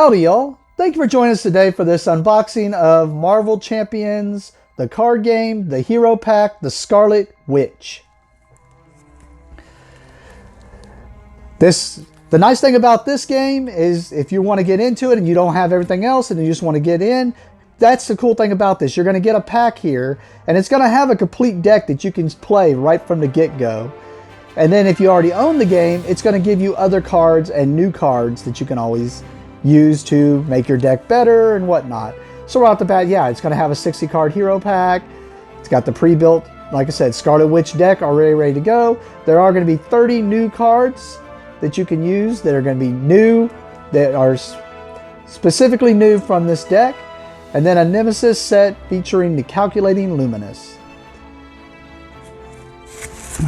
Howdy y'all, thank you for joining us today for this unboxing of Marvel Champions, the card game, the hero pack, the Scarlet Witch. The nice thing about this game is if you want to get into it and you don't have everything else and you just want to get in, that's the cool thing about this. You're going to get a pack here and it's going to have a complete deck that you can play right from the get-go. And then if you already own the game, it's going to give you other cards and new cards that you can always use to make your deck better and whatnot. So right off the bat, yeah, it's going to have a 60 card hero pack. It's got the pre-built, like I said, Scarlet Witch deck already ready to go. There are going to be 30 new cards that you can use that are going to be new, that are specifically new from this deck. And then a Nemesis set featuring the Calculating Luminous.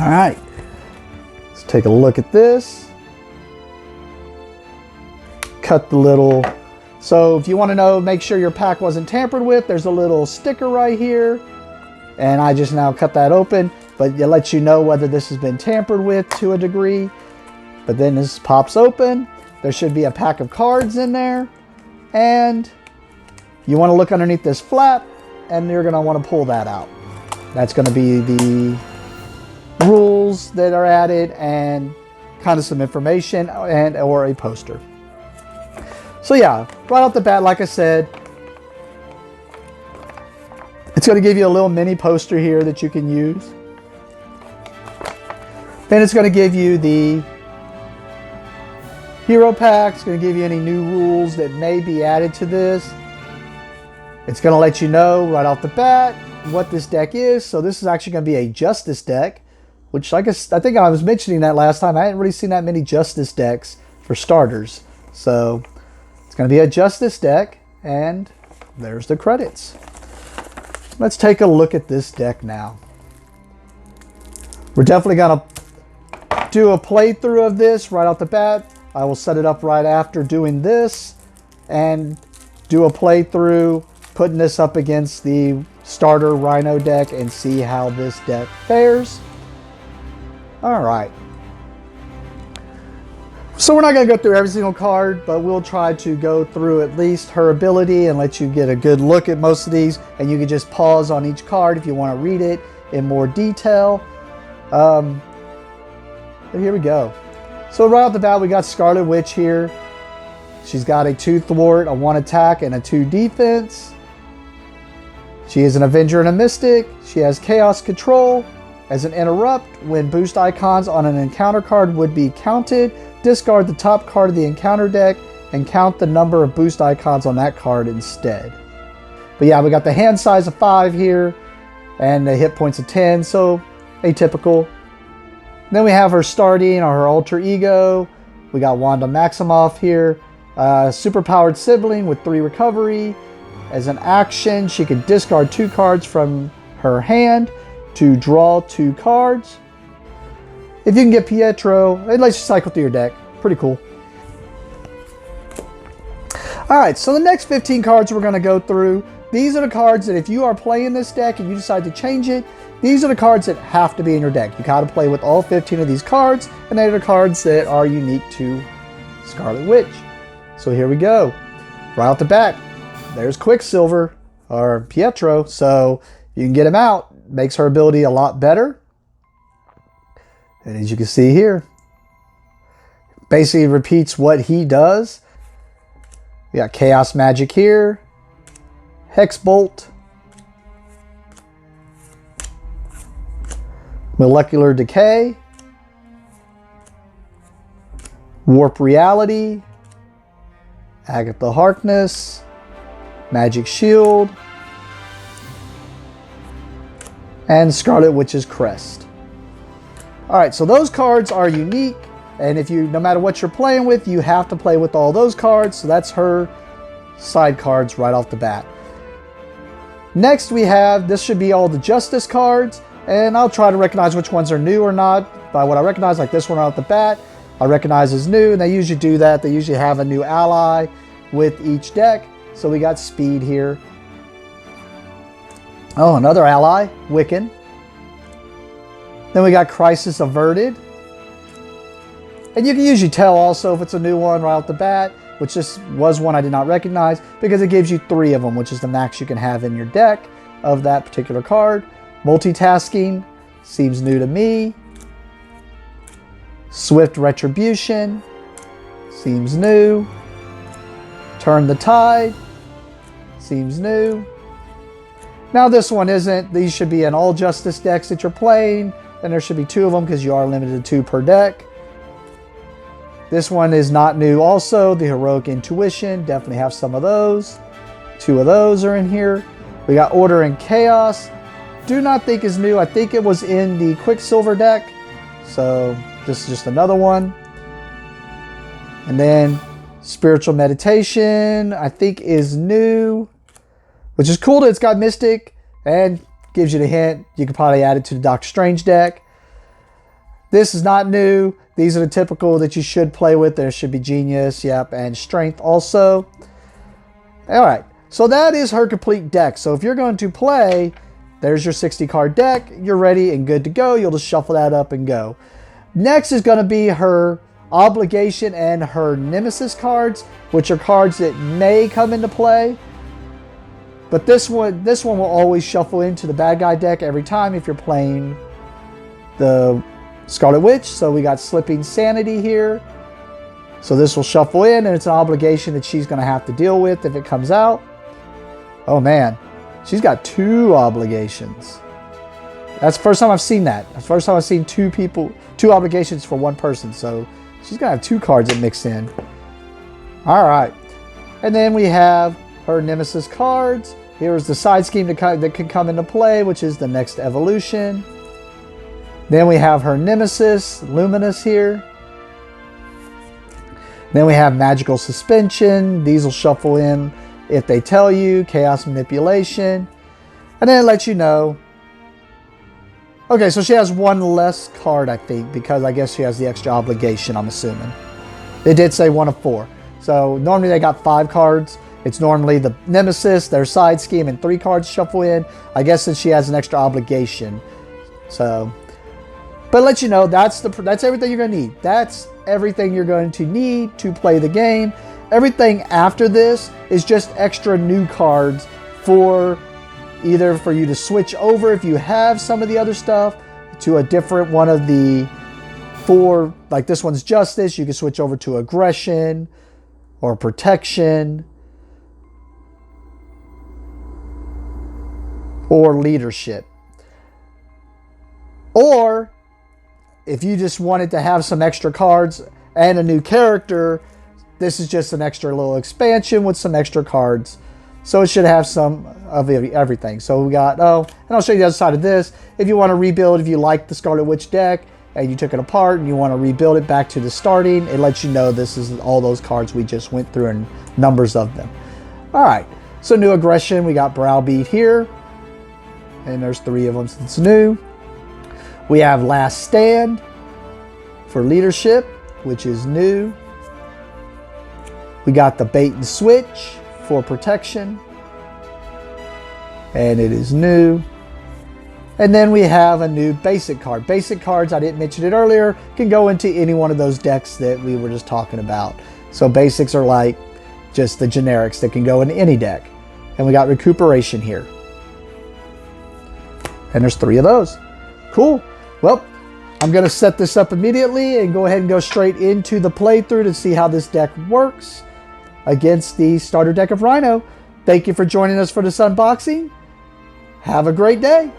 All right, let's take a look at this. Cut the little, so if you want to know, make sure your pack wasn't tampered with, there's a little sticker right here. And I just now cut that open, but it lets you know whether this has been tampered with to a degree. But then this pops open. There should be a pack of cards in there. And you want to look underneath this flap and you're going to want to pull that out. That's going to be the rules that are added and kind of some information and or a poster. So yeah, right off the bat, like I said, it's going to give you a little mini poster here that you can use. Then it's going to give you the hero pack. It's going to give you any new rules that may be added to this. It's going to let you know right off the bat what this deck is. So this is actually going to be a Justice deck, which I think I was mentioning that last time. I hadn't really seen that many Justice decks for starters. So it's going to be a Justice deck, and there's the credits. Let's take a look at this deck now. We're definitely going to do a playthrough of this right off the bat. I will set it up right after doing this and do a playthrough, putting this up against the starter Rhino deck and see how this deck fares. All right. So we're not going to go through every single card, but we'll try to go through at least her ability and let you get a good look at most of these. And you can just pause on each card if you want to read it in more detail. But here we go. So right off the bat, we got Scarlet Witch here. She's got a 2 thwart, a 1 attack, and a 2 defense. She is an Avenger and a Mystic. She has Chaos Control. As an interrupt, when boost icons on an encounter card would be counted, discard the top card of the encounter deck and count the number of boost icons on that card instead. But yeah, we got the hand size of 5 here and the hit points of 10, so atypical. Then we have her starting, or her alter ego. We got Wanda Maximoff here, superpowered sibling with 3 recovery. As an action, she can discard 2 cards from her hand to draw 2 cards. If you can get Pietro, it lets you cycle through your deck. Pretty cool. Alright, so the next 15 cards we're going to go through. These are the cards that if you are playing this deck and you decide to change it, these are the cards that have to be in your deck. You got to play with all 15 of these cards, and they're the cards that are unique to Scarlet Witch. So here we go. Right off the bat, there's Quicksilver, or Pietro, so you can get him out. Makes her ability a lot better. And as you can see here, basically repeats what he does. We got Chaos Magic here, Hex Bolt, Molecular Decay, Warp Reality, Agatha Harkness, Magic Shield, and Scarlet Witch's Crest. Alright, so those cards are unique, and if you, no matter what you're playing with, you have to play with all those cards, so that's her side cards right off the bat. Next we have, this should be all the Justice cards, and I'll try to recognize which ones are new or not by what I recognize, like this one right off the bat, I recognize as new, and they usually do that. They usually have a new ally with each deck. So we got Speed here. Oh, another ally, Wiccan. Then we got Crisis Averted. And you can usually tell also if it's a new one right off the bat. which this was one I did not recognize because it gives you 3 of them, which is the max you can have in your deck of that particular card. Multitasking seems new to me. Swift Retribution seems new. Turn the Tide seems new. Now this one isn't. These should be in all Justice decks that you're playing. Then there should be 2 of them because you are limited to 2 per deck. This one is not new also. The Heroic Intuition, definitely have some of those. 2 of those are in here. We got Order and Chaos. Do not think is new. I think it was in the Quicksilver deck. So this is just another one. And then Spiritual Meditation, I think is new. Which is cool that it's got Mystic and gives you the hint. You could probably add it to the Doctor Strange deck. This is not new. These are the typical that you should play with. There should be Genius, yep, and Strength also. All right, so that is her complete deck. So if you're going to play, there's your 60 card deck. You're ready and good to go. You'll just shuffle that up and go. Next is going to be her Obligation and her Nemesis cards, which are cards that may come into play. But this one will always shuffle into the bad guy deck every time if you're playing the Scarlet Witch. So we got Slipping Sanity here. So this will shuffle in, and it's an obligation that she's going to have to deal with if it comes out. Oh man, she's got 2 obligations. That's the first time I've seen that. That's the first time I've seen 2 obligations for 1 person. So she's going to have 2 cards that mix in. All right. And then we have her Nemesis cards. Here's the side scheme that can come into play, which is the next evolution. Then we have her Nemesis, Luminous here. Then we have Magical Suspension. These will shuffle in if they tell you. Chaos Manipulation. And then it lets you know. Okay, so she has 1 less card, I think, because I guess she has the extra obligation, I'm assuming. They did say 1 of 4. So normally they got 5 cards. It's normally the Nemesis, their side scheme, and 3 cards shuffle in. I guess that she has an extra obligation. So, but let you know, that's everything you're going to need. That's everything you're going to need to play the game. Everything after this is just extra new cards for either for you to switch over if you have some of the other stuff to a different one of the 4. Like this one's Justice. You can switch over to Aggression or Protection. Or Leadership. Or if you just wanted to have some extra cards and a new character, this is just an extra little expansion with some extra cards. So it should have some of everything. So we got, and I'll show you the other side of this. If you want to rebuild, if you like the Scarlet Witch deck and you took it apart and you want to rebuild it back to the starting, it lets you know this is all those cards we just went through and numbers of them. All right, so new Aggression, we got Browbeat here. And there's 3 of them since new. We have Last Stand for Leadership, which is new. We got the Bait and Switch for Protection. And it is new. And then we have a new basic card. Basic cards, I didn't mention it earlier, can go into any one of those decks that we were just talking about. So basics are like just the generics that can go in any deck. And we got Recuperation here. And there's 3 of those. Cool. Well, I'm going to set this up immediately and go ahead and go straight into the playthrough to see how this deck works against the starter deck of Rhino. Thank you for joining us for this unboxing. Have a great day.